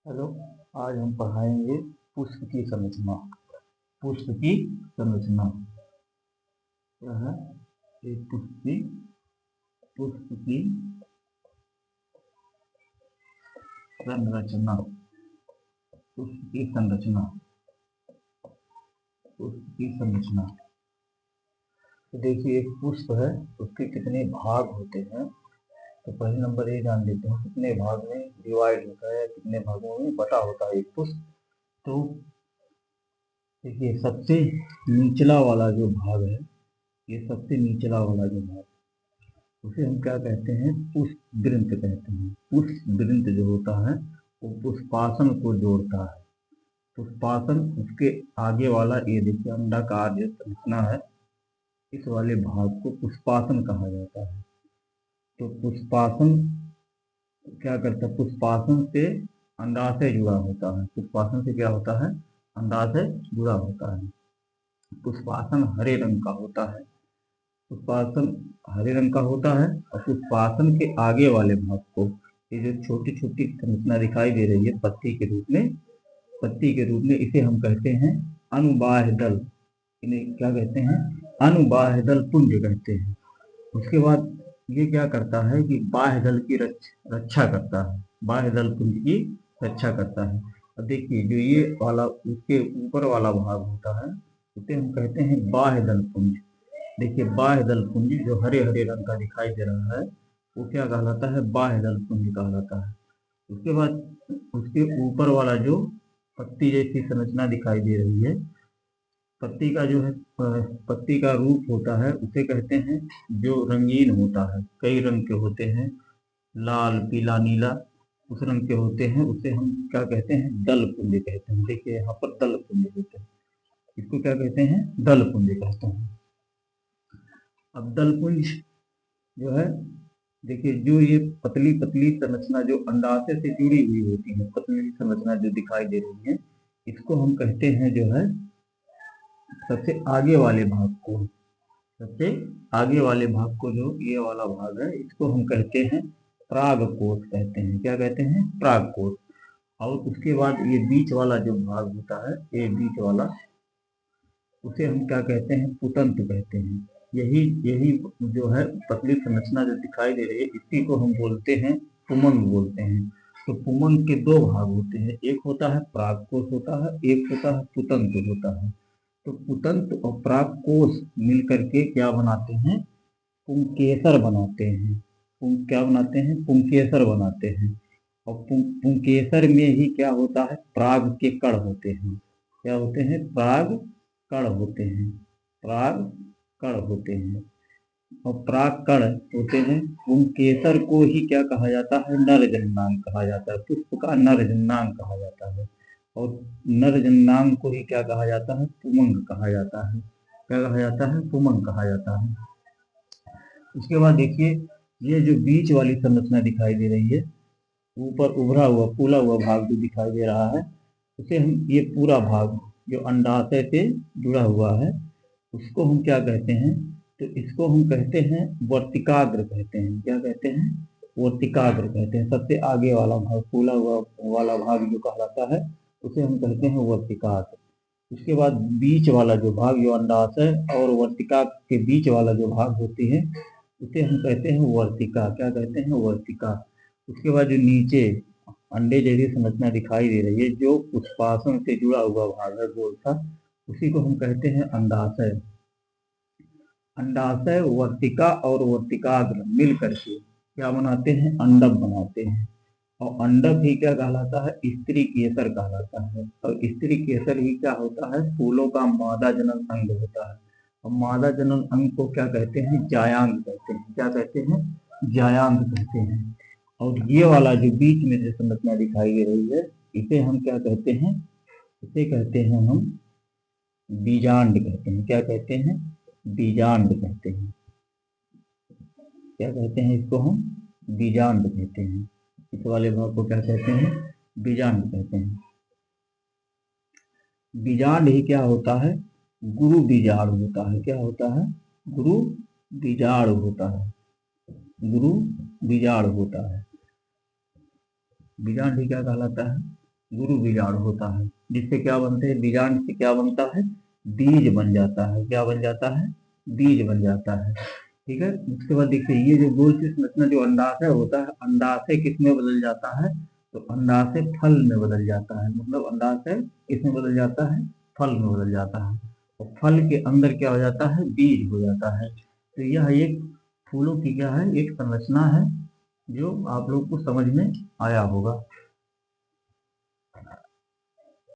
Hello. आज हम पढ़ाएंगे पुष्प की संरचना। पुष्प की संरचना क्या है? एक पुष्प की संरचना। पुष्प की संरचना। पुष्प की संरचना। तो देखिए, एक पुष्प है, उसके कितने भाग होते हैं। तो पहले नंबर ये जान लेते हैं कितने भाग में डिवाइड होता है, कितने भागों में बटा होता है एक पुष्प। तो देखिए, सबसे निचला वाला जो भाग है, ये सबसे निचला वाला जो भाग, उसे हम क्या कहते हैं? पुष्प वृंत कहते हैं। पुष्प वृंत जो होता है वो पुष्पासन को जोड़ता है। पुष्पासन, उसके आगे वाला ये देखिए अंडाकार जो संरचना है, इस वाले भाग को पुष्पासन कहा जाता है। तो पुष्पासन क्या करता है? पुष्पासन से अंडाशय जुड़ा होता है। पुष्पासन से क्या होता है? अंडाशय जुड़ा होता है। पुष्पासन हरे रंग का होता है। पुष्पासन हरे रंग का होता है और पुष्पासन के आगे वाले भाग को, ये जो छोटी छोटी संरचना दिखाई दे रही है पत्ती के रूप में इसे हम कहते हैं अनुबाह्य दल। इन्हें क्या कहते हैं? अनुबाह्य दल पुंज कहते हैं। उसके बाद ये क्या करता है कि बाह्य दल की रक्षा करता है। बाह्य दल पुंज की रक्षा करता है। अब देखिए, जो ये वाला उसके ऊपर वाला भाग होता है, उसे हम कहते हैं बाह्य दल पुंज। देखिए, बाह्य दल पुंज जो हरे हरे रंग का दिखाई दे रहा है, वो क्या कहलाता है? बाह्य दल पुंज कहलाता है। उसके बाद उसके ऊपर वाला जो पत्ती जैसी संरचना दिखाई दे रही है, पत्ती का जो है पत्ती का रूप होता है, उसे कहते हैं जो रंगीन होता है, कई रंग के होते हैं, लाल पीला नीला, उस रंग के होते हैं, उसे हम क्या कहते हैं? दल पुंज कहते हैं। देखिए, यहाँ पर दल पुंज होते हैं, इसको क्या कहते हैं? दल पुंज कहते हैं। अब दल पुंज जो है, देखिए, जो ये पतली पतली संरचना जो अंडाशय से जुड़ी हुई होती है, पतली संरचना जो दिखाई दे रही है, इसको हम कहते हैं जो है सबसे आगे वाले भाग को। सबसे आगे वाले भाग को, जो ये वाला भाग है, इसको हम कहते हैं परागकोश कहते हैं। क्या कहते हैं? परागकोश। और उसके बाद ये बीच वाला जो भाग होता है, ये बीच वाला, उसे हम क्या कहते हैं? पुतंत कहते हैं। यही यही जो है पतली संरचना जो दिखाई दे रही है, इसी को हम बोलते हैं पुमंग बोलते हैं। तो पुमंग के दो भाग होते हैं, एक होता है परागकोश होता है, एक होता है पुतंत होता है। तो पुतंत और परागकोश मिलकर के क्या बनाते हैं? पुंकेसर बनाते हैं। क्या बनाते हैं? पुंकेसर बनाते हैं। और पुंकेसर में ही क्या होता है? पराग के कण होते हैं। क्या होते हैं? पराग कण होते हैं। पराग कण होते हैं और पराग कण होते हैं। पुंकेसर को ही क्या कहा जाता है? नर जननांग कहा जाता है। पुष्प का नर जननांग कहा जाता है। और नर जननांग को ही क्या कहा जाता है? पुमंग कहा जाता है। क्या कहा जाता है? पुमंग कहा जाता है। उसके बाद देखिए, ये जो बीच वाली संरचना दिखाई दे रही है, ऊपर उभरा हुआ फूला हुआ भाग जो दिखाई दे रहा है, उसे हम, ये पूरा भाग जो अंडाशय से जुड़ा हुआ है, उसको हम क्या कहते हैं? तो इसको हम कहते हैं वर्तिकाग्र कहते हैं। क्या कहते हैं? वर्तिकाग्र कहते हैं। सबसे आगे वाला भाग, फूला हुआ वाला भाग जो कहलाता है, उसे हम कहते हैं वर्तिकाग्र। उसके बाद बीच वाला जो भाग, जो अंडाशय और वर्तिका के बीच वाला जो भाग होती है, उसे हम कहते हैं वर्तिका। क्या कहते हैं? वर्तिका। उसके बाद जो नीचे अंडे जैसी संरचना दिखाई दे रही है, जो पुष्पासन से जुड़ा हुआ भाग है गोल सा, उसी को हम कहते हैं अंडाशय। अंडाशय, वर्तिका और वर्तिकाग्र मिल करके क्या बनाते हैं? अंडक बनाते हैं। और अंडक ही क्या कहलाता है? स्त्री केसर कहलाता है। और स्त्री केसर ही क्या होता है? फूलों का मादा जनन अंग होता है। और मादा जनन अंग को क्या कहते हैं? जायांग कहते हैं। क्या कहते हैं? जायांग कहते हैं। और ये वाला जो बीच में जो संरचना दिखाई दे रही है, इसे हम क्या कहते हैं? इसे कहते हैं हम बीजांड कहते हैं। क्या कहते हैं? बीजांड कहते हैं। क्या कहते हैं? इसको हम बीजांड कहते हैं। इस वाले भाग को क्या कहते हैं? बीजांड कहते हैं। बीजांड ही क्या होता है? गुरु बीजाणु होता है। क्या होता है? गुरु बीजाणु होता है। गुरु बीजाणु होता है। बीजांड ही क्या कहलाता है? गुरु बीजाणु होता है, जिससे क्या बनते हैं, बीजाणु से क्या बनता है, बीज बन जाता है। क्या बन जाता है, बीज बन जाता है। ठीक है, उसके बाद देखिए ये जो गोल सी संरचना जो अंडाशय होता है, अंडाशय किस में बदल जाता है, तो अंडाशय फल में बदल जाता है। मतलब अंडाशय किस में बदल जाता है, फल में बदल जाता है। और फल के अंदर क्या हो जाता है, बीज हो जाता है। तो यह एक फूलों की क्या है, एक संरचना है जो आप लोग को समझ में आया होगा।